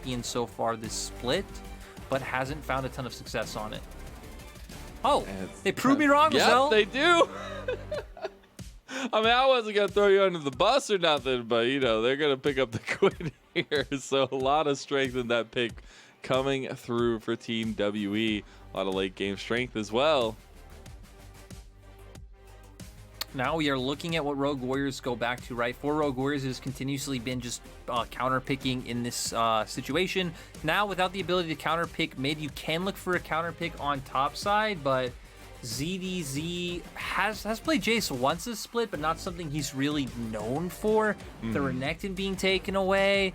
champion so far this split, but hasn't found a ton of success on it. Oh, they proved me wrong, Mazel. Yep, they do. I mean, I wasn't going to throw you under the bus or nothing, but, you know, they're going to pick up the quid here. So a lot of strength in that pick coming through for Team WE. A lot of late game strength as well. Now we are looking at what Rogue Warriors go back to, right? For Rogue Warriors, it has continuously been just counter picking in this situation. Now, without the ability to counter pick mid, you can look for a counter pick on top side, but ZWuJi has played Jace once this split, but not something he's really known for. The Renekton being taken away.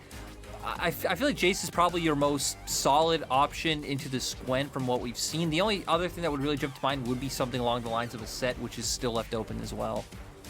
I feel like Jace is probably your most solid option into this Gwen from what we've seen. The only other thing that would really jump to mind would be something along the lines of a set, which is still left open as well.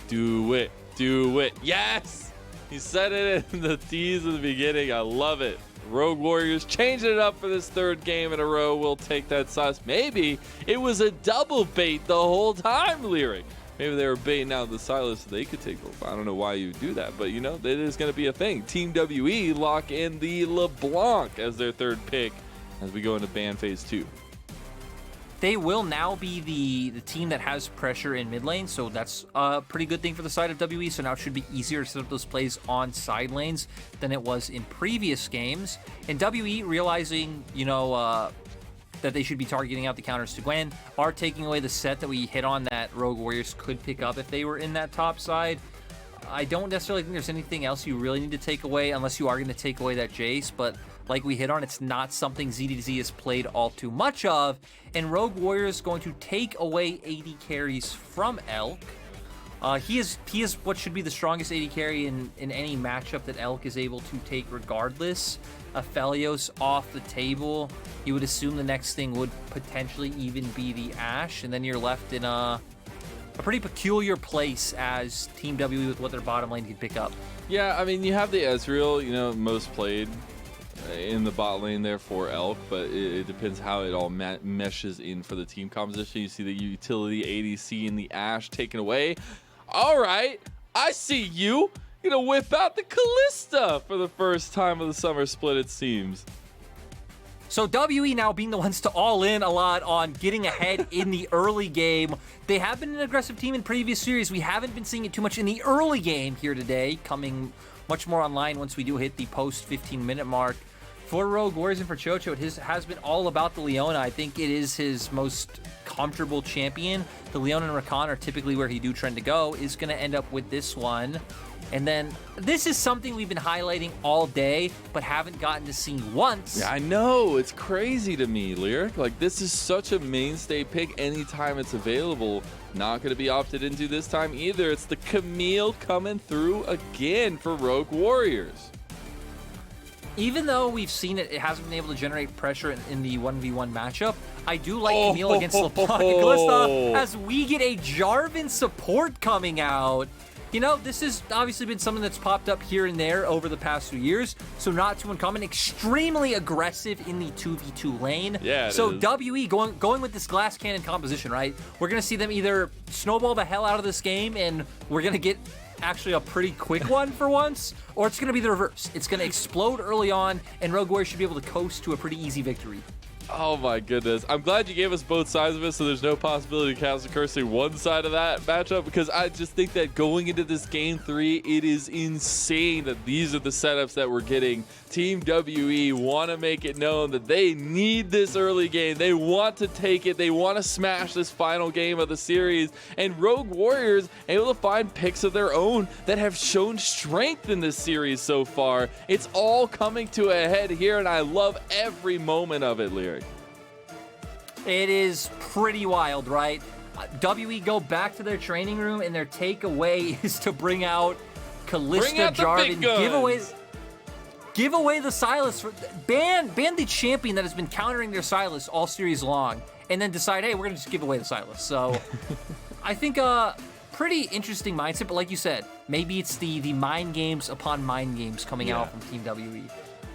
Do it. Do it. Yes! He said it in the tease in the beginning. I love it. Rogue Warriors changing it up for this third game in a row. We'll take that sauce. Maybe it was a double bait the whole time, Lyric. Maybe they were baiting out the Silas so they could take over. I don't know why you would do that, but you know, that is going to be a thing. Team WE lock in the LeBlanc as their third pick as we go into ban phase 2. They will now be the team that has pressure in mid lane, so that's a pretty good thing for the side of WE. So now it should be easier to set up those plays on side lanes than it was in previous games. And WE realizing, you know, that they should be targeting out the counters to Gwen, are taking away the set that we hit on that Rogue Warriors could pick up if they were in that top side. I don't necessarily think there's anything else you really need to take away unless you are going to take away that Jace, but like we hit on, it's not something ZWuJi has played all too much of, and Rogue Warriors going to take away AD carries from Elk. He is what should be the strongest AD carry in any matchup that Elk is able to take regardless. Aphelios off the table. You would assume the next thing would potentially even be the Ashe, and then you're left in a pretty peculiar place as Team WE with what their bottom lane can pick up. Yeah, I mean, you have the Ezreal, you know, most played in the bot lane there for Elk, but it depends how it all meshes in for the team composition. You see the utility ADC and the Ashe taken away. All right, I see you. You're gonna whip out the Callista for the first time of the summer split, it seems. So WE now being the ones to all in a lot on getting ahead in the early game. They have been an aggressive team in previous series. We haven't been seeing it too much in the early game here today, coming much more online once we do hit the post 15-minute mark. For Rogue Warriors and for QiuQiu, it has been all about the Leona. I think it is his most comfortable champion. The Leona and Rakan are typically where he do trend to go. Is going to end up with this one. And then this is something we've been highlighting all day, but haven't gotten to see once. Yeah, I know. It's crazy to me, Lyric. Like, this is such a mainstay pick anytime it's available. Not going to be opted into this time either. It's the Camille coming through again for Rogue Warriors. Even though we've seen it hasn't been able to generate pressure in the 1v1 matchup, I do like Camille against LeBlanc and Callista as we get a Jarvan support coming out. You know, this has obviously been something that's popped up here and there over the past few years, so not too uncommon. Extremely aggressive in the 2v2 lane. Yeah, so WE going with this glass cannon composition, right? We're going to see them either snowball the hell out of this game, and we're going to get actually a pretty quick one for once, or it's going to be the reverse. It's going to explode early on, and Rogue Warriors should be able to coast to a pretty easy victory. Oh my goodness. I'm glad you gave us both sides of it, so there's no possibility of Castle cursing one side of that matchup, because I just think that going into this game 3, it is insane that these are the setups that we're getting. Team WE want to make it known that they need this early game. They want to take it. They want to smash this final game of the series. And Rogue Warriors able to find picks of their own that have shown strength in this series so far. It's all coming to a head here, and I love every moment of it, Lyric. It is pretty wild, right? WE go back to their training room, and their takeaway is to bring out Callista, Jarvan, give away the Sylas, ban the champion that has been countering their Sylas all series long, and then decide, hey, we're gonna just give away the Sylas. So I think pretty interesting mindset, but like you said, maybe it's the mind games upon mind games coming out from Team WE.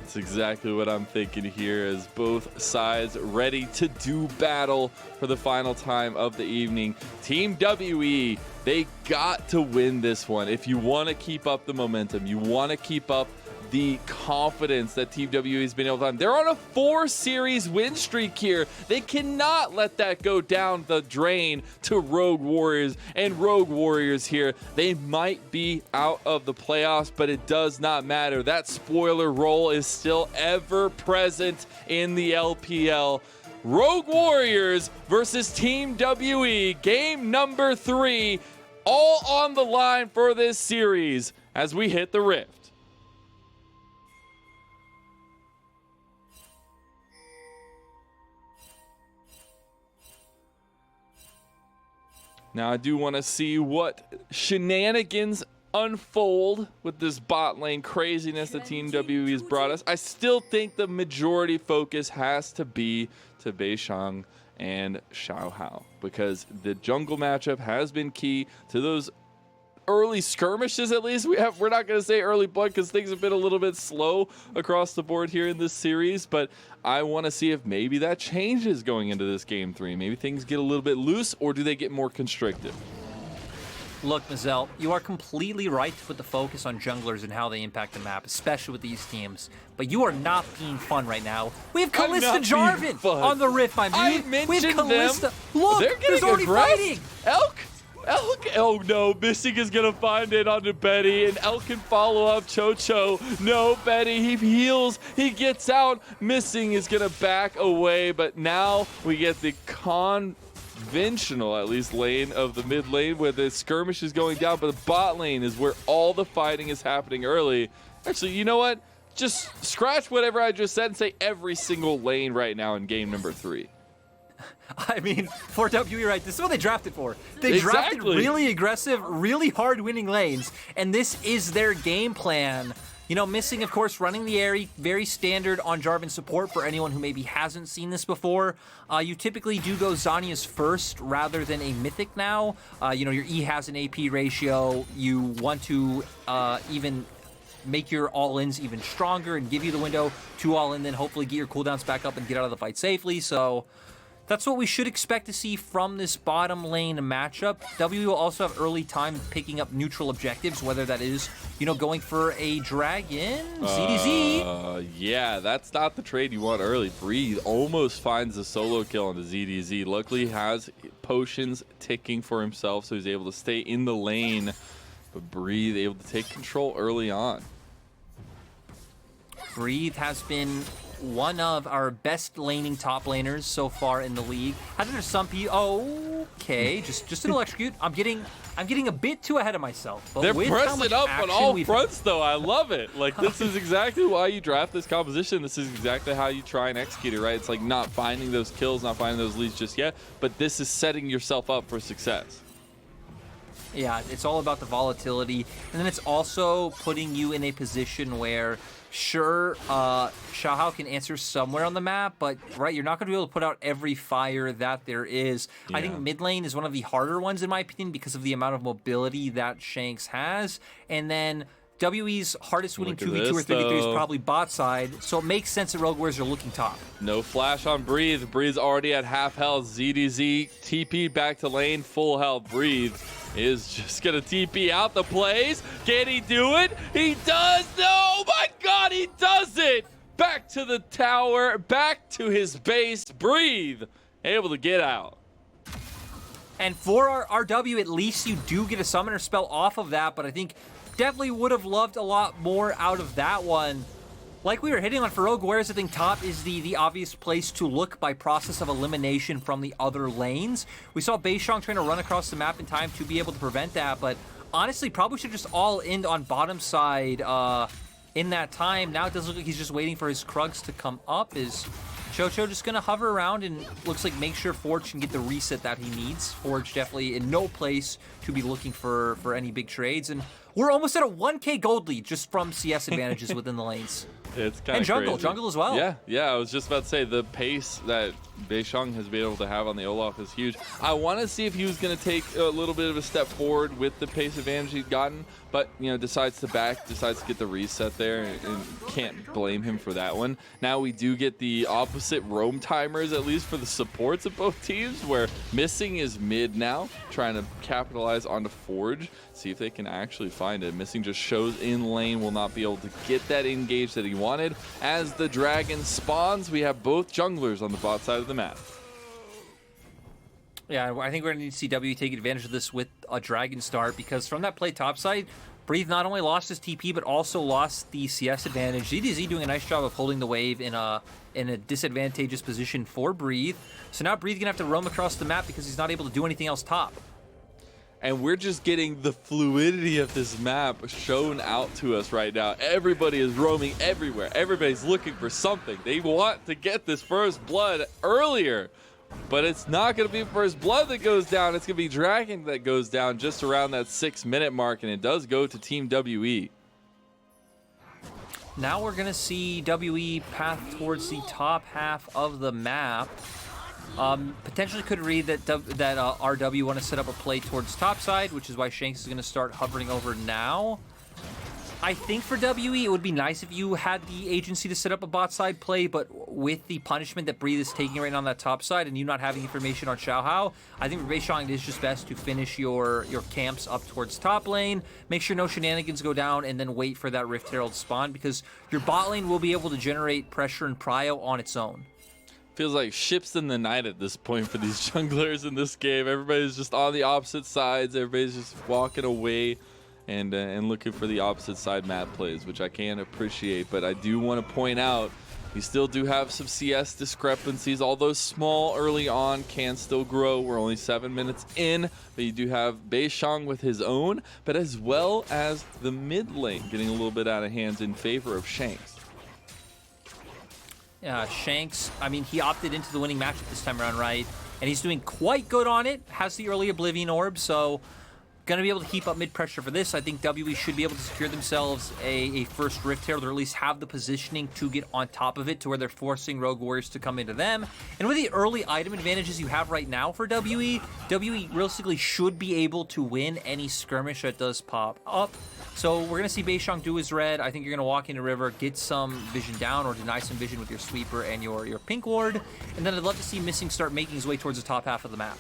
That's exactly what I'm thinking here, as both sides ready to do battle for the final time of the evening. Team WE, they got to win this one. If you want to keep up the momentum, you want to keep up the confidence that Team WE has been able to find. They're on a 4-series win streak here. They cannot let that go down the drain to Rogue Warriors. And Rogue Warriors here, they might be out of the playoffs, but it does not matter. That spoiler role is still ever present in the LPL. Rogue Warriors versus Team WE, game number 3, all on the line for this series as we hit the Rift. Now, I do want to see what shenanigans unfold with this bot lane craziness that Team WE has brought us. I still think the majority focus has to be to Beishang and Xiaohao, because the jungle matchup has been key to those early skirmishes. At least we're not going to say early blood because things have been a little bit slow across the board here in this series, but I want to see if maybe that changes going into this game 3. Maybe things get a little bit loose, or do they get more constricted? Look, Mazel, you are completely right to put the focus on junglers and how they impact the map, especially with these teams. But you are not being fun right now. We have Kalista Jarvan on the Rift, my man. We have Kalista. Them. Look, there's already fighting. Elk, oh no, Missing is gonna find it onto Betty, and Elk can follow up Cho. No, Betty, he heals, he gets out. Missing is gonna back away, but now we get the conventional, at least, lane of the mid lane where the skirmish is going down, but the bot lane is where all the fighting is happening early. Actually, you know what? Just scratch whatever I just said and say every single lane right now in game number 3. I mean, for WE, right, this is what they drafted for. They drafted really aggressive, really hard winning lanes, and this is their game plan. You know, Missing, of course, running the Airy, very standard on Jarvan support for anyone who maybe hasn't seen this before. You typically do go Zhonya's first rather than a Mythic now. You know, your E has an AP ratio. You want to even make your all-ins even stronger and give you the window to all-in, then hopefully get your cooldowns back up and get out of the fight safely. So that's what we should expect to see from this bottom lane matchup. WE will also have early time picking up neutral objectives, whether that is, you know, going for a dragon, ZDZ. Yeah, that's not the trade you want early. Breathe almost finds a solo kill on the ZDZ. Luckily, he has potions ticking for himself, so he's able to stay in the lane. But Breathe able to take control early on. Breathe has been one of our best laning top laners so far in the league. I think there's some people. Okay, just an electrocute. I'm getting a bit too ahead of myself. But they're pressing up on all fronts, though. I love it. Like, this is exactly why you draft this composition. This is exactly how you try and execute it, right? It's like not finding those kills, not finding those leads just yet, but this is setting yourself up for success. Yeah, it's all about the volatility, and then it's also putting you in a position where, sure, Xiaohao can answer somewhere on the map, but right, you're not going to be able to put out every fire that there is. Yeah. I think mid lane is one of the harder ones in my opinion because of the amount of mobility that Shanks has, and then WE's hardest winning 2v2 or 3v3 is probably bot side, so it makes sense that Rogue Warriors are looking top. No flash on Breathe. Breathe's already at half health. ZDZ TP back to lane, full health. Breathe is just gonna TP out the plays. Can he do it? He does! No! Oh my god, he does it! Back to the tower, back to his base. Breathe, able to get out. And for our RW, at least you do get a summoner spell off of that, but I think definitely would have loved a lot more out of that one. Like we were hitting on for Rogue Warriors, I think top is the obvious place to look by process of elimination from the other lanes. We saw Beishang trying to run across the map in time to be able to prevent that, but honestly, probably should just all end on bottom side in that time. Now it does look like he's just waiting for his Krugs to come up. Is Cho just going to hover around and looks like make sure Forge can get the reset that he needs. Forge definitely in no place to be looking for any big trades. And we're almost at a 1K gold lead just from CS advantages within the lanes. It's kind of jungle, crazy. jungle as well. Yeah. I was just about to say the pace that Beishang has been able to have on the Olaf is huge. I want to see if he was going to take a little bit of a step forward with the pace advantage he'd gotten, but decides to get the reset there, and can't blame him for that one. Now we do get the opposite roam timers, at least for the supports of both teams, where Missing is mid now, trying to capitalize onto Forge, see if they can actually find it. Missing just shows in lane, will not be able to get that engage that he wanted. As the dragon spawns, we have both junglers on the bot side of the map. Yeah, I think we're going to need to see W take advantage of this with a Dragon start, because from that play topside, Breathe not only lost his TP, but also lost the CS advantage. ZWuJi doing a nice job of holding the wave in a disadvantageous position for Breathe. So now Breathe going to have to roam across the map because he's not able to do anything else top. And we're just getting the fluidity of this map shown out to us right now. Everybody is roaming everywhere. Everybody's looking for something. They want to get this first blood earlier. But it's not going to be first blood that goes down. It's going to be Dragon that goes down just around that 6-minute mark. And it does go to Team WE. Now we're going to see WE path towards the top half of the map. Potentially could read that RW want to set up a play towards top side, which is why Shanks is going to start hovering over now. I think for WE, it would be nice if you had the agency to set up a bot side play, but with the punishment that Breathe is taking right now on that top side and you not having information on Xiaohao, I think for Beishang it is just best to finish your camps up towards top lane, make sure no shenanigans go down, and then wait for that Rift Herald spawn, because your bot lane will be able to generate pressure and prio on its own. Feels like ships in the night at this point for these junglers in this game. Everybody's just on the opposite sides. Everybody's just walking away and looking for the opposite side map plays, which I can appreciate. But I do want to point out, you still do have some CS discrepancies, although small early on, can still grow. We're only 7 minutes in, but you do have Beishang with his own, but as well as the mid lane getting a little bit out of hands in favor of Shanks. Shanks, I mean, he opted into the winning matchup this time around, right? And he's doing quite good on it. Has the early Oblivion Orb, so going to be able to keep up mid pressure for this. I think WE should be able to secure themselves a first Rift Herald, or at least have the positioning to get on top of it to where they're forcing Rogue Warriors to come into them. And with the early item advantages you have right now for WE realistically should be able to win any skirmish that does pop up. So we're going to see Beishang do his red. I think you're going to walk into River, get some vision down or deny some vision with your sweeper and your pink ward. And then I'd love to see Missing start making his way towards the top half of the map.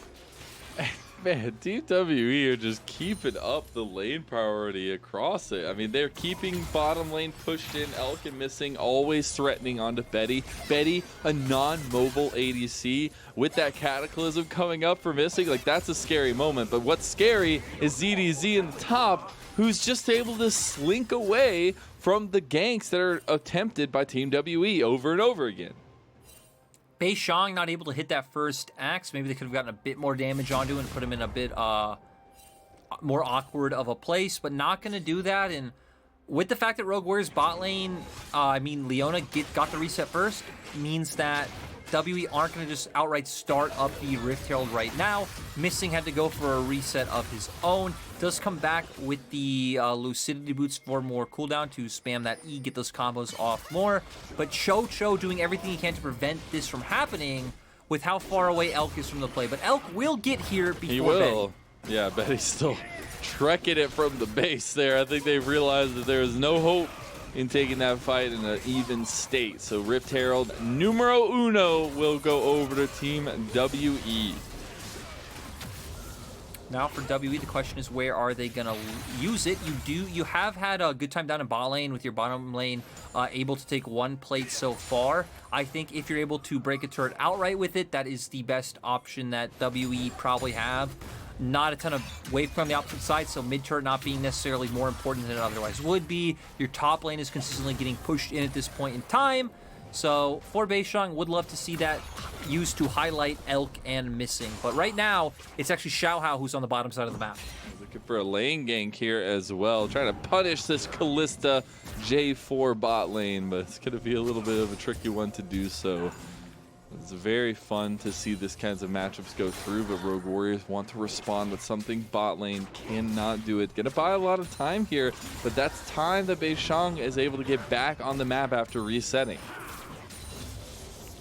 Man, Team WE are just keeping up the lane priority across it. I mean, they're keeping bottom lane pushed in. Elk and Missing always threatening onto Betty. Betty, a non-mobile ADC with that Cataclysm coming up for Missing. Like, that's a scary moment. But what's scary is ZDZ in the top, who's just able to slink away from the ganks that are attempted by Team WE over and over again. Beishang not able to hit that first axe. Maybe they could have gotten a bit more damage onto and put him in a bit more awkward of a place, but not going to do that. And with the fact that Rogue Warriors bot lane, Leona got the reset first, means that WE aren't going to just outright start up the Rift Herald right now. Missing had to go for a reset of his own. Does come back with the Lucidity Boots for more cooldown to spam that E, get those combos off more. But Cho doing everything he can to prevent this from happening with how far away Elk is from the play. But Elk will get here before He will. Betty. Yeah, Betty's still trekking it from the base there. I think they've realized that there is no hope in taking that fight in an even state. So Rift Herald numero uno will go over to Team WE. Now for WE, the question is, where are they going to use it? You have had a good time down in bot lane with your bottom lane able to take one plate so far. I think if you're able to break a turret outright with it, that is the best option that WE probably have. Not a ton of wave from the opposite side, so mid turret not being necessarily more important than it otherwise would be. Your top lane is consistently getting pushed in at this point in time. So for Beishang, would love to see that used to highlight Elk and Missing. But right now, it's actually Xiaohao who's on the bottom side of the map. Looking for a lane gank here as well. Trying to punish this Kalista J4 bot lane, but it's going to be a little bit of a tricky one to do so. It's very fun to see this kinds of matchups go through, but Rogue Warriors want to respond with something bot lane cannot do it. Gonna buy a lot of time here, but that's time that Beishang is able to get back on the map after resetting.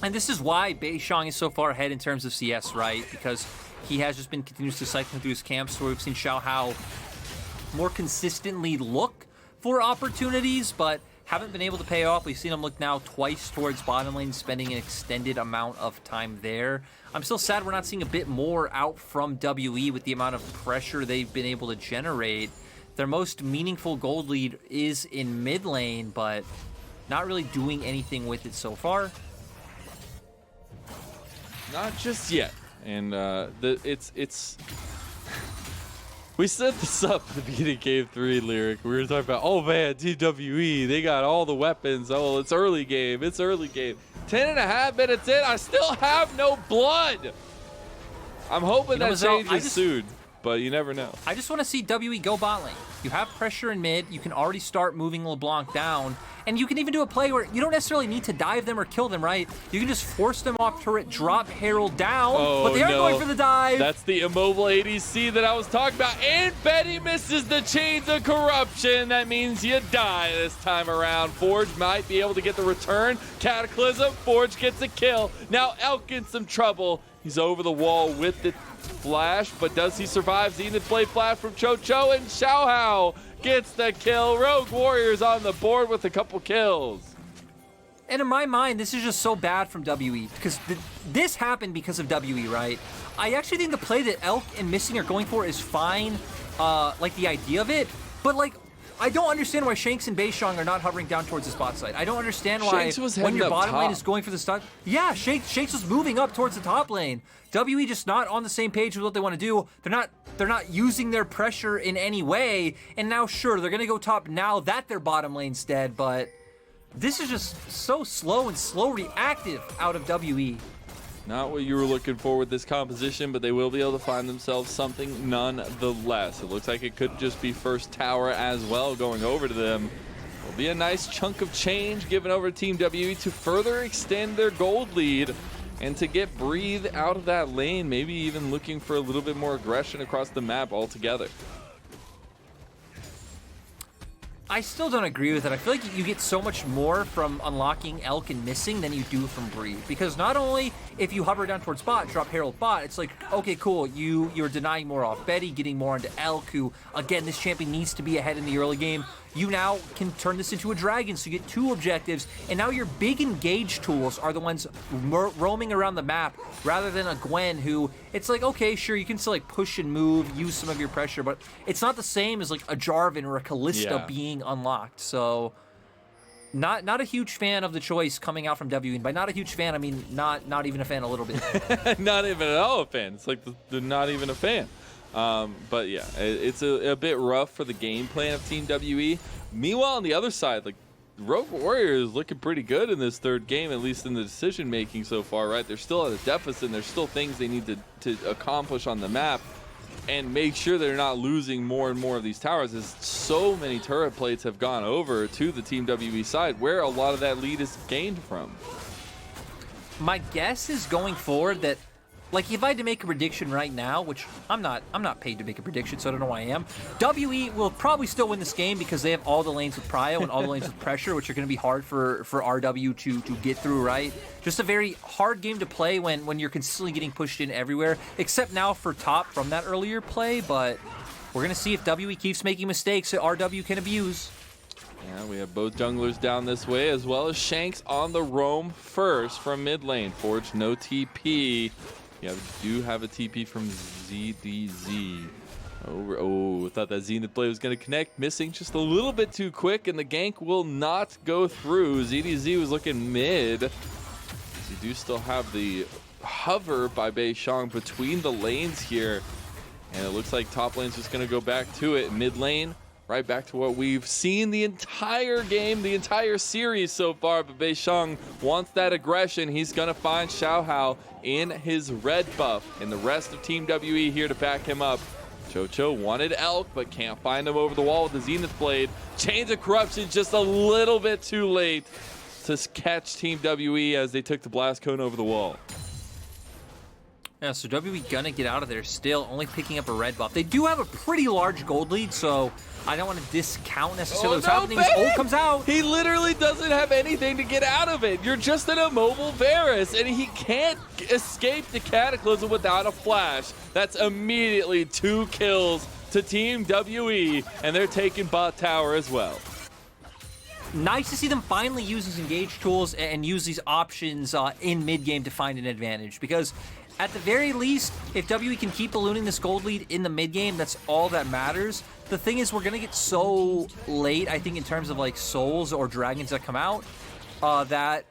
And this is why Beishang is so far ahead in terms of CS, right? Because he has just been continuously cycling through his camps, where we've seen Xiaohao more consistently look for opportunities, but haven't been able to pay off. We've seen him look now twice towards bottom lane, spending an extended amount of time there. I'm still sad we're not seeing a bit more out from WE with the amount of pressure they've been able to generate. Their most meaningful gold lead is in mid lane, but not really doing anything with it so far. Not just yet. And it's we set this up at the beginning of Game 3, Lyric. We were talking about, oh man, TWE, they got all the weapons. Oh, it's early game. It's early game. 10.5 minutes in, I still have no blood. I'm hoping that changes soon, but you never know. I just want to see WE go bot lane. You have pressure in mid. You can already start moving LeBlanc down. And you can even do a play where you don't necessarily need to dive them or kill them, right? You can just force them off turret, drop Herald down, but they are going for the dive. That's the immobile ADC that I was talking about. And Betty misses the chains of corruption. That means you die this time around. Forge might be able to get the return. Cataclysm, Forge gets a kill. Now Elk in some trouble. He's over the wall with the flash, but does he survive? Zenith Blade flash from QiuQiu, and Xiaohao gets the kill. Rogue Warriors on the board with a couple kills. And in my mind, this is just so bad from WE, because this happened because of WE, right? I actually think the play that Elk and Missing are going for is fine, like the idea of it, but like, I don't understand why Shanks and Beishang are not hovering down towards the spot side. I don't understand why when your bottom lane is going for the stun. Yeah, Shanks was moving up towards the top lane. WE just not on the same page with what they want to do. They're not using their pressure in any way. And now, sure, they're gonna go top now that their bottom lane's dead, but this is just so slow and slow reactive out of WE. Not what you were looking for with this composition, but they will be able to find themselves something nonetheless. It looks like it could just be first tower as well going over to them. It'll be a nice chunk of change given over to Team WE to further extend their gold lead and to get Breathe out of that lane, maybe even looking for a little bit more aggression across the map altogether. I still don't agree with it. I feel like you get so much more from unlocking Elk and Missing than you do from Breathe. Because not only if you hover down towards bot, drop Herald bot, it's like, okay, cool, you're denying more off Betty, getting more onto Elk, who, again, this champion needs to be ahead in the early game. You now can turn this into a dragon, so you get 2 objectives, and now your big engage tools are the ones roaming around the map, rather than a Gwen who, it's like, okay, sure, you can still like push and move, use some of your pressure, but it's not the same as like a Jarvan or a Callista being unlocked. So not a huge fan of the choice coming out from WE. And by not a huge fan, I mean not even a fan a little bit. Not even at all a fan. It's like they're not even a fan. But yeah, it's a bit rough for the game plan of Team WE. Meanwhile, on the other side, like Rogue Warriors looking pretty good in this third game, at least in the decision making so far, right? They're still at a deficit, and there's still things they need to accomplish on the map and make sure they're not losing more and more of these towers, as so many turret plates have gone over to the Team WE side, where a lot of that lead is gained from. My guess is going forward that, like, if I had to make a prediction right now, which I'm not paid to make a prediction, so I don't know why I am. WE will probably still win this game because they have all the lanes with prio and all the lanes with pressure, which are going to be hard for RW to get through, right? Just a very hard game to play when you're consistently getting pushed in everywhere, except now for top from that earlier play, but we're going to see if WE keeps making mistakes that RW can abuse. Yeah, we have both junglers down this way, as well as Shanks on the roam first from mid lane. Forge, no TP. Yeah, we do have a TP from ZWuJi. Oh, thought that Zenith play was going to connect. Missing just a little bit too quick, and the gank will not go through. ZWuJi was looking mid. You do still have the hover by Beishang between the lanes here. And it looks like top lane's just going to go back to it. Mid lane, right back to what we've seen the entire game, the entire series so far. But Beishang wants that aggression. He's going to find Xiaohao in his red buff. And the rest of Team WE here to back him up. QiuQiu wanted Elk, but can't find him over the wall with the Zenith Blade. Chains of Corruption just a little bit too late to catch Team WE as they took the blast cone over the wall. Yeah, so WE gonna get out of there still, only picking up a red buff. They do have a pretty large gold lead, so I don't want to discount necessarily what's happening. His ult comes out. He literally doesn't have anything to get out of it. You're just an immobile Varus, and he can't escape the Cataclysm without a flash. That's immediately 2 kills to Team WE, and they're taking bot tower as well. Nice to see them finally use these engage tools and use these options in mid-game to find an advantage, because at the very least, if WE can keep ballooning this gold lead in the mid-game, that's all that matters. The thing is, we're going to get so late, I think, in terms of like souls or dragons that come out, that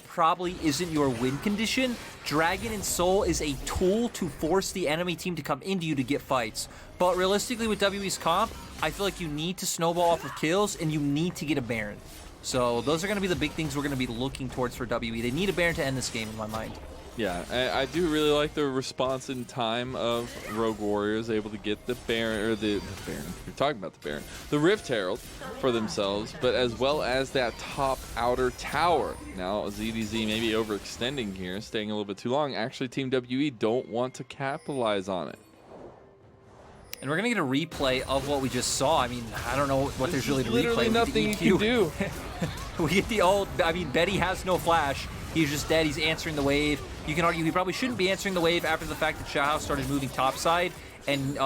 probably isn't your win condition. Dragon and soul is a tool to force the enemy team to come into you to get fights. But realistically, with WE's comp, I feel like you need to snowball off of kills, and you need to get a Baron. So those are going to be the big things we're going to be looking towards for WE. They need a Baron to end this game, in my mind. Yeah, I do really like the response in time of Rogue Warriors able to get the Baron, or the Baron, you're talking about the Baron, the Rift Herald for themselves, but as well as that top outer tower. Now, ZDZ may be overextending here, staying a little bit too long. Actually, Team WE don't want to capitalize on it. And we're going to get a replay of what we just saw. I mean, I don't know what there's really to replay. Literally nothing you can do. We get the old, I mean, Betty has no flash. He's just dead. He's answering the wave. You can argue he probably shouldn't be answering the wave after the fact that Xiaohao started moving topside, and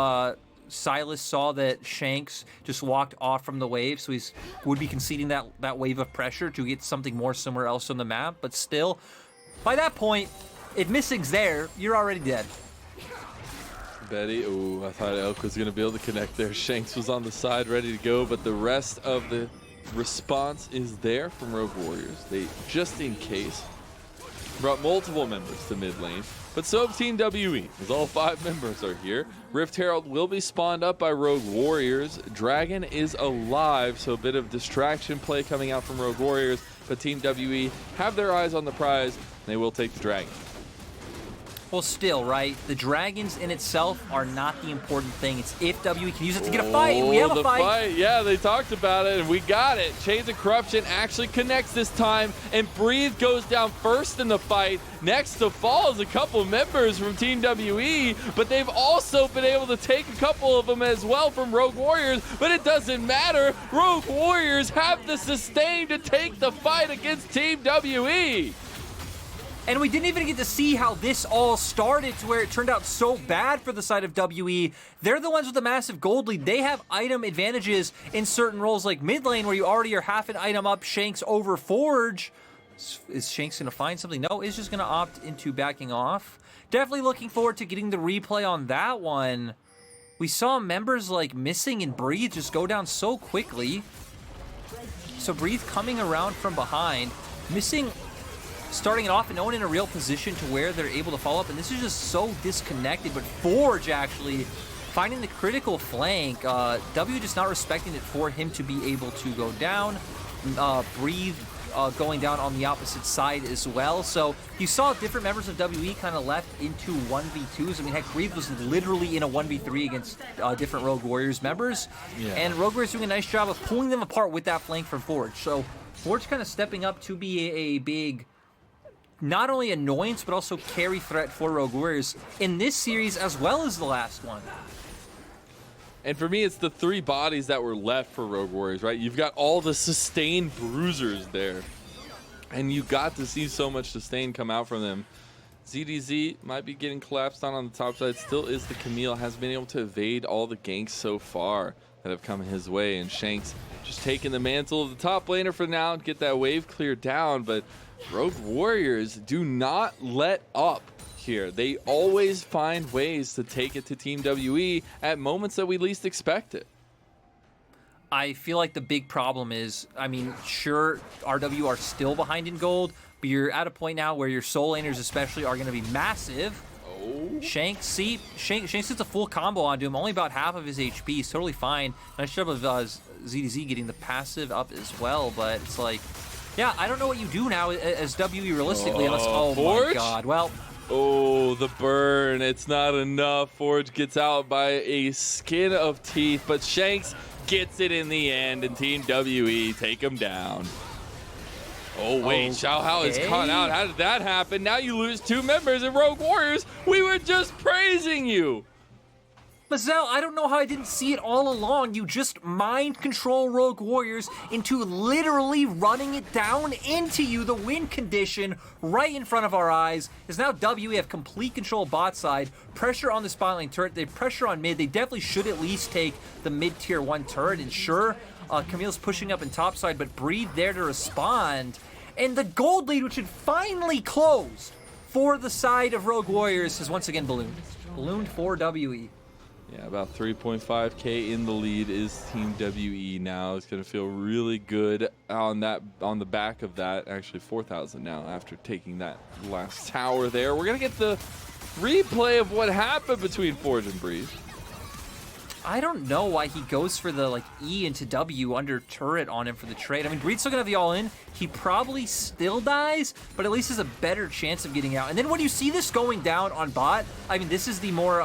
Silas saw that Shanks just walked off from the wave, so he would be conceding that wave of pressure to get something more somewhere else on the map. But still, by that point, if Missing's there, you're already dead. Betty, ooh, I thought Elk was going to be able to connect there. Shanks was on the side ready to go, but the rest of the response is there from Rogue Warriors. They, just in case, brought multiple members to mid lane, but so have Team WE, as all 5 members are here. Rift Herald will be spawned up by Rogue Warriors. Dragon is alive, so a bit of distraction play coming out from Rogue Warriors, but Team WE have their eyes on the prize, and they will take the Dragon. Well, still, right? The dragons in itself are not the important thing. It's if WE can use it to get a fight, and we have a fight. Yeah, they talked about it, and we got it. Chains of Corruption actually connects this time, and Breathe goes down first in the fight. Next to fall is a couple members from Team WE, but they've also been able to take a couple of them as well from Rogue Warriors, but it doesn't matter. Rogue Warriors have the sustain to take the fight against Team WE. And we didn't even get to see how this all started to where it turned out so bad for the side of WE. They're the ones with the massive gold lead. They have item advantages in certain roles like mid lane where you already are half an item up. Shanks over Forge. Is Shanks going to find something? No, he's just going to opt into backing off. Definitely looking forward to getting the replay on that one. We saw members like Missing and Breathe just go down so quickly. So Breathe coming around from behind. Missing starting it off and no one in a real position to where they're able to follow up, and this is just so disconnected. But Forge actually finding the critical flank. W just not respecting it for him to be able to go down. Breathe going down on the opposite side as well. So you saw different members of WE kind of left into 1v2s. I mean, heck, Breathe was literally in a 1v3 against different Rogue Warriors members. Yeah. And Rogue Warriors doing a nice job of pulling them apart with that flank from Forge. So Forge kind of stepping up to be a big, not only annoyance, but also carry threat for Rogue Warriors in this series as well as the last one. And for me, it's the 3 bodies that were left for Rogue Warriors, right? You've got all the sustained bruisers there, and you got to see so much sustain come out from them. ZDZ might be getting collapsed on the top side. Still is the Camille, has been able to evade all the ganks so far that have come his way, and Shanks just taking the mantle of the top laner for now and get that wave cleared down. But Rogue Warriors do not let up here. They always find ways to take it to Team WE at moments that we least expect it. I feel like the big problem is, I mean, sure, RW are still behind in gold, but you're at a point now where your soul laners especially are going to be massive. Oh. Shanks gets a full combo onto him, only about half of his HP. He's totally fine. Nice job of ZDZ getting the passive up as well, but it's like, yeah, I don't know what you do now as WE realistically unless, oh Forge? My god, well. Oh, the burn, it's not enough. Forge gets out by a skin of teeth, but Shanks gets it in the end, and Team WE take him down. Oh, wait, Xiaohao is caught out. How did that happen? Now you lose 2 members in Rogue Warriors. We were just praising you. Mazel, I don't know how I didn't see it all along. You just mind control Rogue Warriors into literally running it down into you. The win condition right in front of our eyes is now WE have complete control bot side. Pressure on the spot lane turret. They have pressure on mid. They definitely should at least take the mid tier 1 turret. And sure, Camille's pushing up in top side, but Breathe there to respond. And the gold lead, which had finally closed for the side of Rogue Warriors, has once again ballooned. Ballooned for WE. Yeah, about 3.5K in the lead is Team WE now. It's going to feel really good on the back of that. Actually, 4,000 now after taking that last tower there. We're going to get the replay of what happened between Forge and Breeze. I don't know why he goes for the E into W under turret on him for the trade. I mean, Breed's still gonna have the all-in. He probably still dies, but at least has a better chance of getting out. And then when you see this going down on bot, I mean, this is the more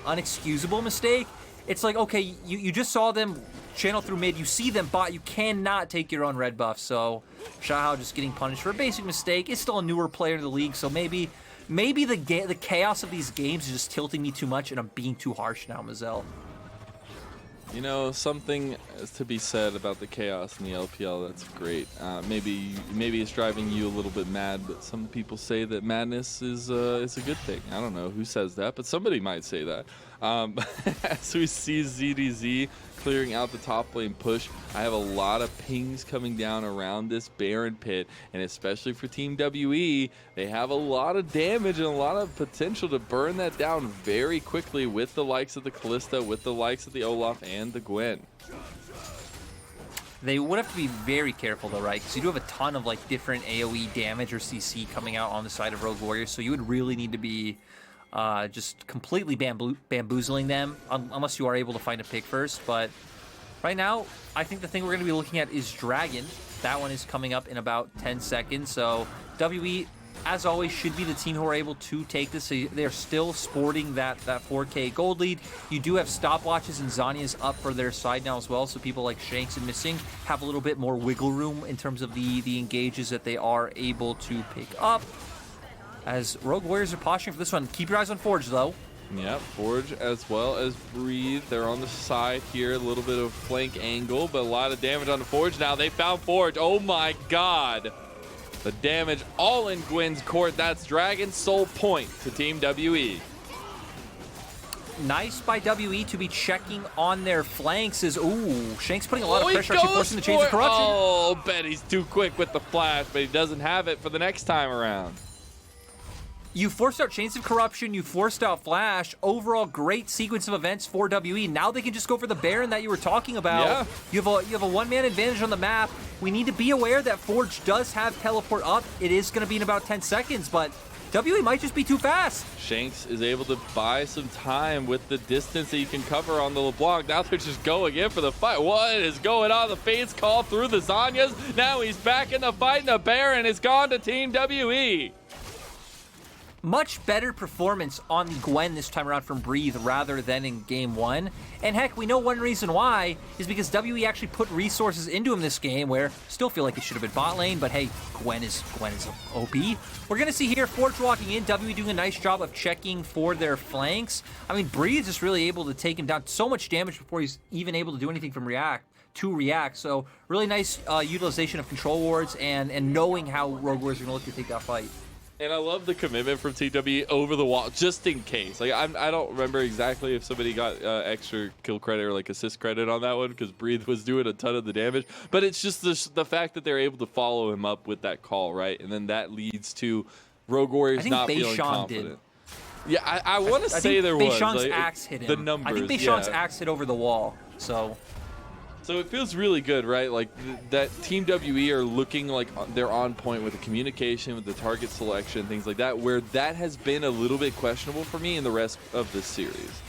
unexcusable mistake. It's like, okay, you just saw them channel through mid, you see them bot, you cannot take your own red buff. So Xiaohao just getting punished for a basic mistake. It's still a newer player in the league, so maybe the chaos of these games is just tilting me too much and I'm being too harsh now, Mazel. You know, something is to be said about the chaos in the LPL. That's great. Maybe it's driving you a little bit mad, but some people say that madness is a good thing. I don't know who says that, but somebody might say that. As we see ZWuJi clearing out the top lane push, I have a lot of pings coming down around this Baron pit, and especially for Team WE, they have a lot of damage and a lot of potential to burn that down very quickly with the likes of the Kalista, with the likes of the Olaf and the Gwen. They would have to be very careful though, right? Because you do have a ton of different AoE damage or CC coming out on the side of Rogue Warriors, so you would really need to be just completely bamboozling them, unless you are able to find a pick first. But right now, I think the thing we're going to be looking at is Dragon. That one is coming up in about 10 seconds. So WE, as always, should be the team who are able to take this. So they're still sporting that 4K gold lead. You do have stopwatches and Zhonya's up for their side now as well. So people like Shanks and Missing have a little bit more wiggle room in terms of the engages that they are able to pick up. As Rogue Warriors are posturing for this one. Keep your eyes on Forge, though. Yeah, Forge as well as Breathe. They're on the side here. A little bit of flank angle, but a lot of damage on the Forge now. They found Forge. Oh, my God. The damage all in Gwen's court. That's Dragon's sole point to Team WE. Nice by WE to be checking on their flanks. Ooh, Shank's putting a lot of pressure, actually forcing the Chains of Corruption. Oh, bet he's too quick with the flash, but he doesn't have it for the next time around. You forced out Chains of Corruption, you forced out Flash. Overall, great sequence of events for WE. Now they can just go for the Baron that you were talking about. Yeah. You have a one-man advantage on the map. We need to be aware that Forge does have teleport up. It is going to be in about 10 seconds, but WE might just be too fast. Shanks is able to buy some time with the distance that you can cover on the LeBlanc. Now they're just going in for the fight. What is going on? The Fates call through the Zhonyas. Now he's back in the fight, and the Baron is gone to Team WE. Much better performance on the Gwen this time around from Breathe rather than in game 1. And heck, we know one reason why is because WE actually put resources into him this game, where still feel like it should have been bot lane, but hey, Gwen is OP. We're going to see here Forge walking in, WE doing a nice job of checking for their flanks. I mean, Breathe is just really able to take him down so much damage before he's even able to do anything from react. So really nice utilization of control wards and knowing how Rogue Warriors are going to look to take that fight. And I love the commitment from TW over the wall, just in case. Like I don't remember exactly if somebody got extra kill credit or assist credit on that one, because Breathe was doing a ton of the damage. But it's just the fact that they're able to follow him up with that call, right? And then that leads to Rogue Warriors not feeling confident. Yeah, I want to say there was. Beishang's axe hit him. The numbers. I think Beishang's axe hit over the wall. So it feels really good, right? Like that Team WE are looking like they're on point with the communication, with the target selection, things like that, where that has been a little bit questionable for me in the rest of this series.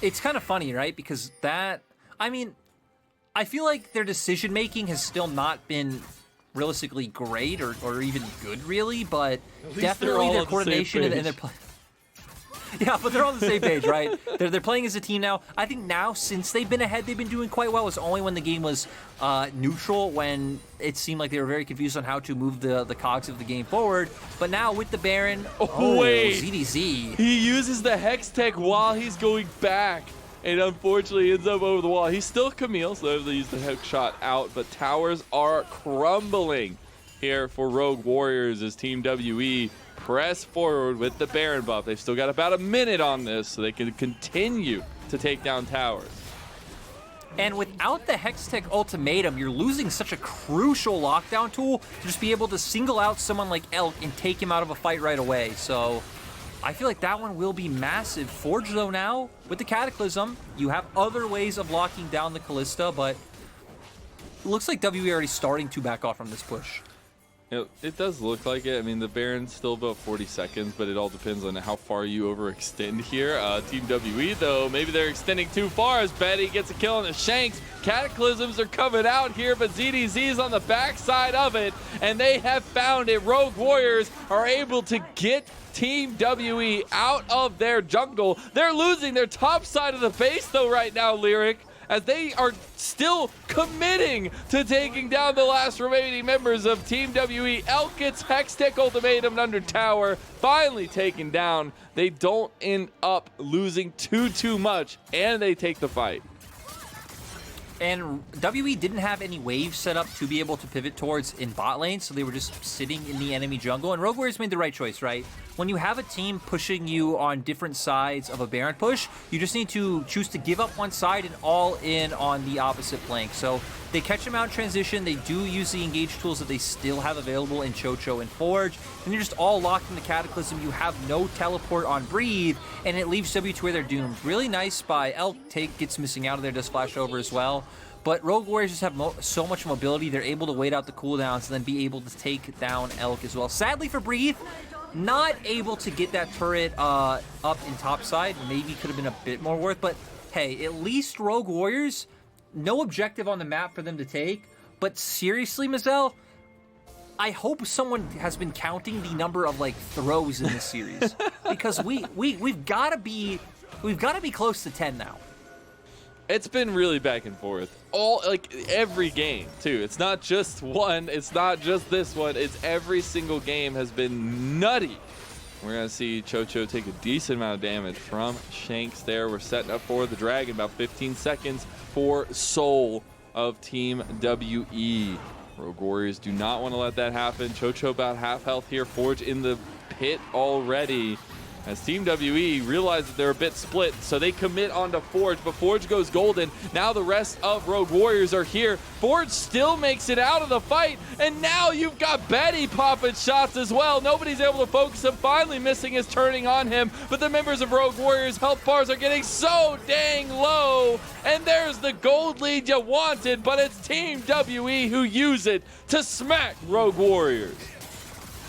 It's kind of funny, right? Because I feel like their decision making has still not been realistically great or even good, really, but definitely their coordination and their play. Yeah, but they're on the same page, right? They're playing as a team now. I think now, since they've been ahead, they've been doing quite well. It's only when the game was neutral, when it seemed like they were very confused on how to move the cogs of the game forward. But now with the Baron, wait, ZWuJi. He uses the Hex Tech while he's going back, and unfortunately ends up over the wall. He's still Camille, so they use the Hex shot out, but towers are crumbling here for Rogue Warriors as Team WE press forward with the Baron buff. They've still got about a minute on this, so they can continue to take down towers. And without the Hextech ultimatum, you're losing such a crucial lockdown tool to just be able to single out someone like Elk and take him out of a fight right away. So I feel like that one will be massive. Forge, though, now, with the Cataclysm, you have other ways of locking down the Callista, but it looks like WE already starting to back off from this push. It does look like it. I mean, the Baron's still about 40 seconds, but it all depends on how far you overextend here. Team WE, though, maybe they're extending too far as Betty gets a kill on the Shanks. Cataclysms are coming out here, but ZDZ's on the backside of it, and they have found it. Rogue Warriors are able to get Team WE out of their jungle. They're losing their top side of the base, though, right now, Lyric, as they are still committing to taking down the last remaining members of Team WE. Elk gets Hextech ultimatum under tower, finally taken down. They don't end up losing too much, and they take the fight. And WE didn't have any waves set up to be able to pivot towards in bot lane, so they were just sitting in the enemy jungle. And Rogue Warriors made the right choice, right? When you have a team pushing you on different sides of a Baron push, you just need to choose to give up one side and all in on the opposite flank. So they catch them out in transition. They do use the engage tools that they still have available in QiuQiu and Forge. And you're just all locked in the Cataclysm. You have no teleport on Breathe, and it leaves W to where they're doomed. Really nice by Elk. Gets missing out of there, does flash over as well. But Rogue Warriors just have so much mobility. They're able to wait out the cooldowns and then be able to take down Elk as well. Sadly for Breathe, not able to get that turret up in topside. Maybe could have been a bit more worth, but hey, at least Rogue Warriors, no objective on the map for them to take. But seriously, Mazel, I hope someone has been counting the number of like throws in this series because we've got to be close to 10 now. It's been really back and forth. Every game, too. It's not just one. It's not just this one. It's every single game has been nutty. We're going to see QiuQiu take a decent amount of damage from Shanks there. We're setting up for the Dragon. About 15 seconds for Soul of Team WE. Rogue Warriors do not want to let that happen. QiuQiu about half health here. Forge in the pit already. As Team WE realize that they're a bit split, so they commit onto Forge, but Forge goes golden. Now the rest of Rogue Warriors are here. Forge still makes it out of the fight, and now you've got Betty popping shots as well. Nobody's able to focus him. Finally missing is turning on him, but the members of Rogue Warriors' health bars are getting so dang low, and there's the gold lead you wanted, but it's Team WE who use it to smack Rogue Warriors.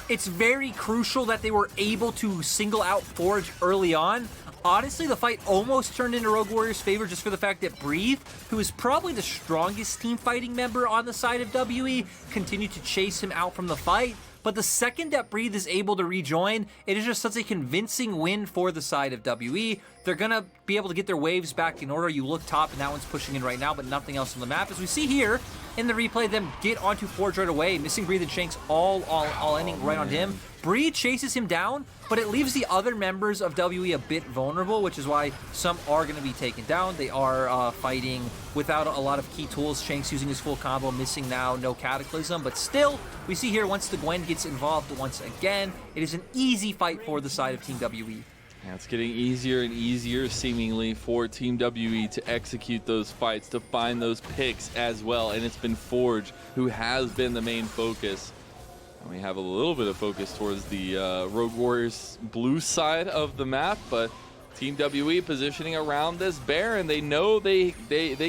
It's very crucial that they were able to single out Forge early on. Honestly, the fight almost turned into Rogue Warriors' favor just for the fact that Breathe, who is probably the strongest team fighting member on the side of WE, continued to chase him out from the fight. But the second that Breathe is able to rejoin, it is just such a convincing win for the side of WE. They're going to be able to get their waves back in order. You look top, and that one's pushing in right now, but nothing else on the map. As we see here in the replay, them get onto Forge right away. Missing Breathe and Shanks all ending right on him. Breathe chases him down, but it leaves the other members of WE a bit vulnerable, which is why some are going to be taken down. They are fighting without a lot of key tools. Shanks using his full combo, missing now, no Cataclysm, but still, we see here once the Gwen gets involved once again, it is an easy fight for the side of Team WE. Yeah, it's getting easier and easier, seemingly, for Team WE to execute those fights, to find those picks as well, and it's been Forge who has been the main focus. And we have a little bit of focus towards the Rogue Warriors blue side of the map, but Team WE positioning around this Baron. They know they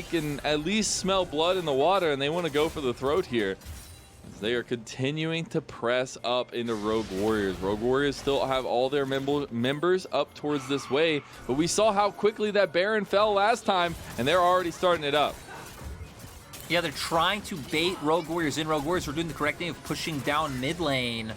can at least smell blood in the water, and they want to go for the throat here. They are continuing to press up into Rogue Warriors. Rogue Warriors still have all their members up towards this way, but we saw how quickly that Baron fell last time, and they're already starting it up. Yeah, they're trying to bait Rogue Warriors in. Rogue Warriors were doing the correct thing of pushing down mid lane.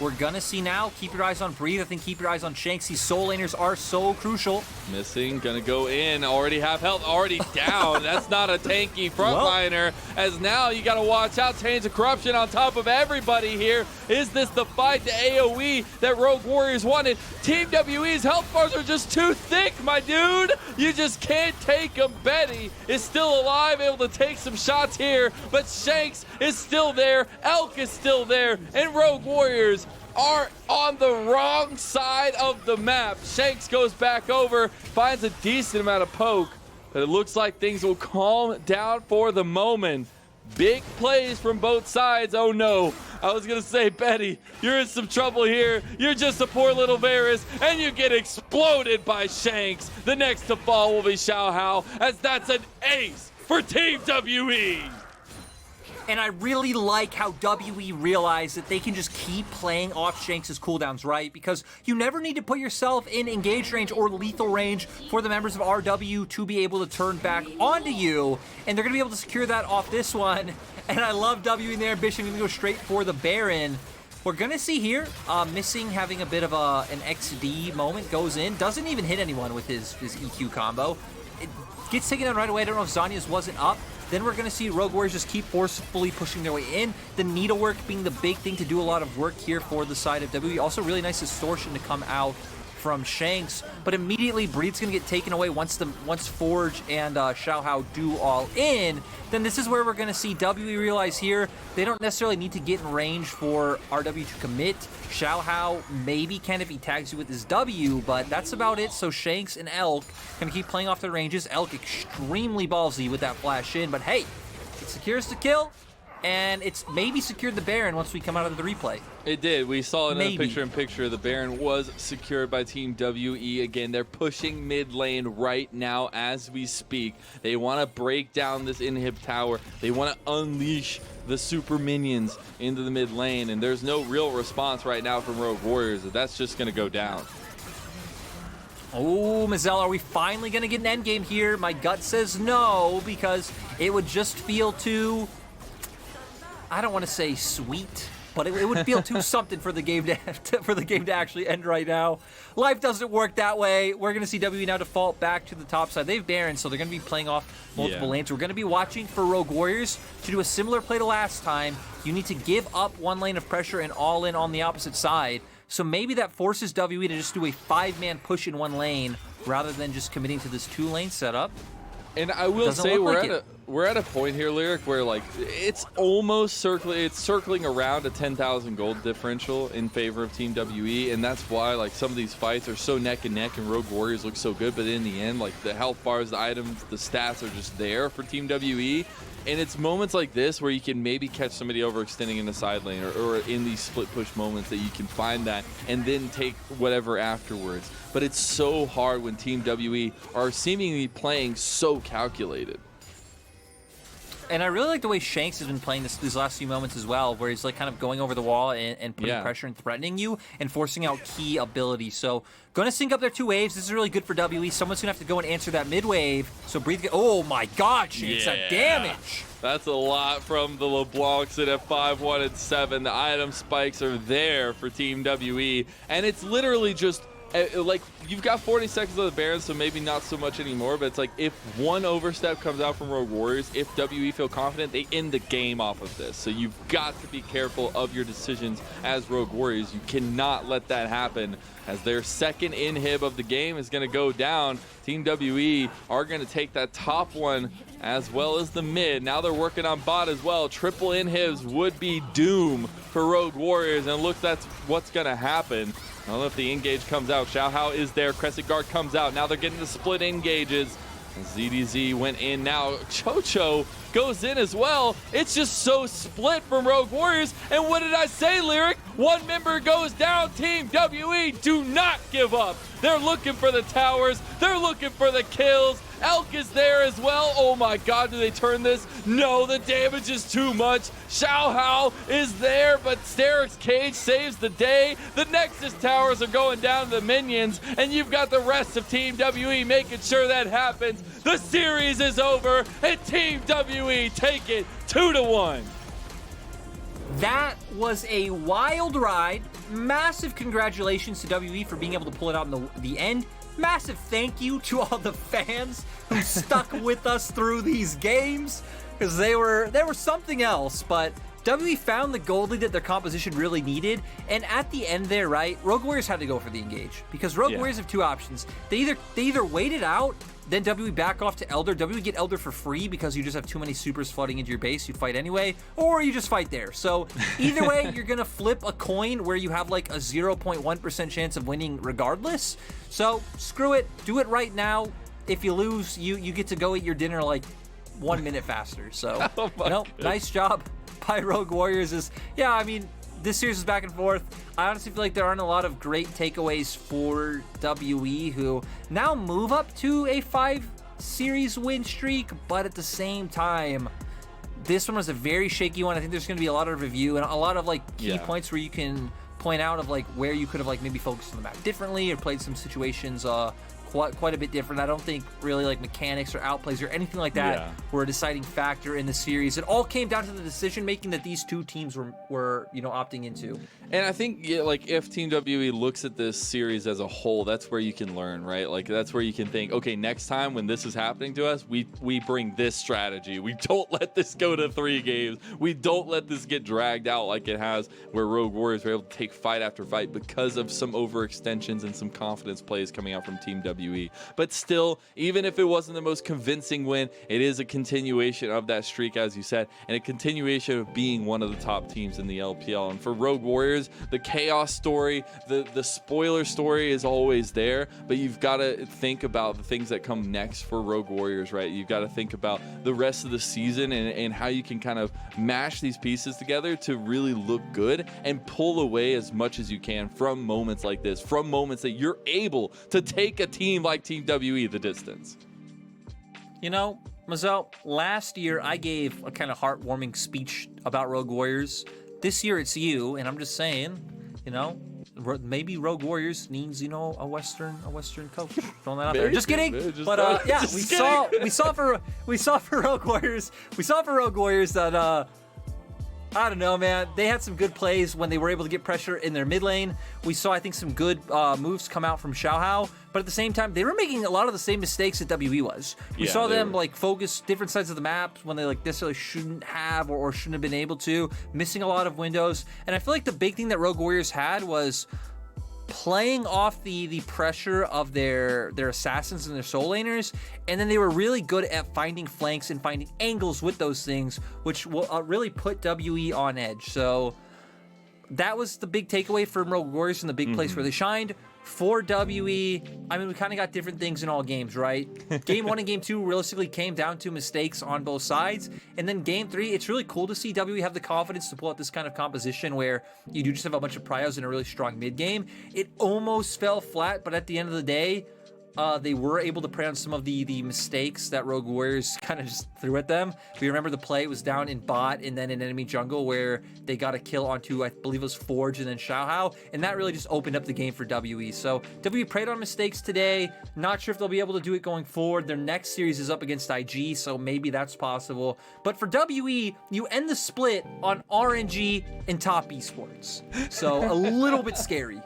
We're gonna see now, keep your eyes on Breathe. I think keep your eyes on Shanks. These soul laners are so crucial. Missing, gonna go in, already have health, already down. That's not a tanky frontliner, as now you gotta watch out. Chains of Corruption on top of everybody here. Is this the fight, the AoE that Rogue Warriors wanted? Team WE's health bars are just too thick, my dude. You just can't take them. Betty is still alive, able to take some shots here, but Shanks is still there, Elk is still there, and Rogue Warriors are on the wrong side of the map. Shanks goes back over, finds a decent amount of poke, but it looks like things will calm down for the moment. Big plays from both sides. Oh no, I was gonna say, Betty, you're in some trouble here. You're just a poor little Varus, and you get exploded by Shanks. The next to fall will be Xiaohao, as that's an ace for Team WE. And I really like how WE realized that they can just keep playing off Shanks' cooldowns, right? Because you never need to put yourself in engage range or lethal range for the members of RW to be able to turn back onto you. And they're going to be able to secure that off this one. And I love WE in there. Beishang going to go straight for the Baron. We're going to see here, Missing having a bit of an XD moment, goes in. Doesn't even hit anyone with his EQ combo. It gets taken down right away. I don't know if Zhonya's wasn't up. Then we're going to see Rogue Warriors just keep forcefully pushing their way in. The needlework being the big thing to do a lot of work here for the side of WE. Also really nice distortion to come out from Shanks, but immediately Breed's going to get taken away once Forge and Xiaohao do all in. Then this is where we're going to see WE realize here they don't necessarily need to get in range for RW to commit. Xiaohao maybe can if he tags you with his W, but that's about it. So Shanks and Elk can keep playing off their ranges. Elk extremely ballsy with that flash in, but hey, it secures the kill. And it's maybe secured the Baron once we come out of the replay. It did. We saw it in the picture-in-picture. The Baron was secured by Team WE. Again, they're pushing mid lane right now as we speak. They want to break down this inhib tower. They want to unleash the super minions into the mid lane. And there's no real response right now from Rogue Warriors. That's just going to go down. Oh, Mazel, are we finally going to get an endgame here? My gut says no, because it would just feel too... I don't want to say sweet, but it would feel too something for the game to actually end right now. Life doesn't work that way. We're going to see WE now default back to the top side. They've Baron, so they're going to be playing off multiple lanes. We're going to be watching for Rogue Warriors to do a similar play to last time. You need to give up one lane of pressure and all in on the opposite side. So maybe that forces WE to just do a 5-man push in one lane rather than just committing to this 2-lane setup. And I will say we're at a point here, Lyric, where like it's almost circling around a 10,000 gold differential in favor of Team WE, and that's why like some of these fights are so neck and neck, and Rogue Warriors look so good. But in the end, like the health bars, the items, the stats are just there for Team WE. And it's moments like this where you can maybe catch somebody overextending in the side lane or in these split push moments that you can find that and then take whatever afterwards. But it's so hard when Team WE are seemingly playing so calculated. And I really like the way Shanks has been playing these last few moments as well, where he's like kind of going over the wall and putting pressure and threatening you and forcing out key abilities. So going to sync up their 2 waves. This is really good for WE. Someone's going to have to go and answer that mid wave. So Breathe. Oh my God, Shanks, that damage. That's a lot from the LeBlancs at F5, 1, and 7. The item spikes are there for Team WE. And it's literally just like you've got 40 seconds of the Baron, so maybe not so much anymore, but it's like if one overstep comes out from Rogue Warriors, if WE feel confident, they end the game off of this. So you've got to be careful of your decisions as Rogue Warriors. You cannot let that happen, as their second inhib of the game is going to go down. Team WE are going to take that top one as well as the mid. Now they're working on bot as well. Triple inhibs would be doom for Rogue Warriors, and look, that's what's going to happen. I don't know if the engage comes out. Xiaohao is there. Crescent Guard comes out. Now they're getting the split engages. ZDZ went in. Now Chocho goes in as well. It's just so split from Rogue Warriors. And what did I say, Lyric? One member goes down. Team WE do not give up. They're looking for the towers. They're looking for the kills. Elk is there as well. Oh my God, do they turn this? No, the damage is too much. Xiaohao is there, but Sterek's cage saves the day. The Nexus towers are going down to the minions, and you've got the rest of Team WE making sure that happens. The series is over, and Team WE take it 2-1. That was a wild ride massive congratulations to WE for being able to pull it out in the end. Massive thank you to all the fans who stuck with us through these games, because they were something else. But WE found the gold lead that their composition really needed, and at the end there, right, Rogue Warriors had to go for the engage, because Rogue Warriors have two options. They either wait it out, then WE back off to Elder. WE get Elder for free because you just have too many supers flooding into your base. You fight anyway, or you just fight there. So either way, you're going to flip a coin where you have like a 0.1% chance of winning regardless. So screw it. Do it right now. If you lose, you get to go eat your dinner like 1 minute faster. So, nice job by Rogue Warriors. I mean, this series is back and forth. I honestly feel like there aren't a lot of great takeaways for WE, who now move up to a 5-series win streak, but at the same time, this one was a very shaky one. I think there's going to be a lot of review and a lot of like key points where you can point out of like where you could have like maybe focused on the map differently or played some situations quite a bit different. I don't think really like mechanics or outplays or anything like that were a deciding factor in the series. It all came down to the decision making that these two teams were opting into. And I think like if Team WE looks at this series as a whole, that's where you can learn, right? Like that's where you can think, okay, next time when this is happening to us, we bring this strategy. We don't let this go to 3 games. We don't let this get dragged out like it has, where Rogue Warriors were able to take fight after fight because of some overextensions and some confidence plays coming out from Team WE. But still, even if it wasn't the most convincing win, it is a continuation of that streak, as you said, and a continuation of being one of the top teams in the LPL. And for Rogue Warriors, the chaos story, the spoiler story is always there, but you've got to think about the things that come next for Rogue Warriors, right? You've got to think about the rest of the season and how you can kind of mash these pieces together to really look good and pull away as much as you can from moments like this, from moments that you're able to take a team like Team WE the distance. Mazel, last year I gave a kind of heartwarming speech about Rogue Warriors. This year it's you, and I'm just saying, maybe Rogue Warriors needs, a Western coach. Throwing that out there. Just kidding. But we saw for Rogue Warriors that I don't know, man. They had some good plays when they were able to get pressure in their mid lane. We saw, I think, some good moves come out from Xiaohao, but at the same time, they were making a lot of the same mistakes that WE was. We saw them focus different sides of the map when they necessarily shouldn't have or shouldn't have been able to, missing a lot of windows. And I feel like the big thing that Rogue Warriors had was playing off the pressure of their assassins and their soul laners, and then they were really good at finding flanks and finding angles with those things, which will really put WE on edge. So that was the big takeaway from Rogue Warriors and the big place where they shined. For WE, I mean, we kind of got different things in all games, right? Game 1 and Game 2 realistically came down to mistakes on both sides. And then Game 3, it's really cool to see WE have the confidence to pull out this kind of composition where you do just have a bunch of pryos in a really strong mid game. It almost fell flat, but at the end of the day, they were able to prey on some of the mistakes that Rogue Warriors kind of just threw at them. We remember the play was down in bot and then in enemy jungle where they got a kill onto, I believe it was Forge and then Xiaohao, and that really just opened up the game for WE. So WE preyed on mistakes today. Not sure if they'll be able to do it going forward. Their next series is up against IG, so maybe that's possible. But for WE, you end the split on RNG and top esports. So a little bit scary.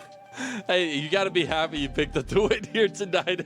Hey, you got to be happy you picked up the win here tonight.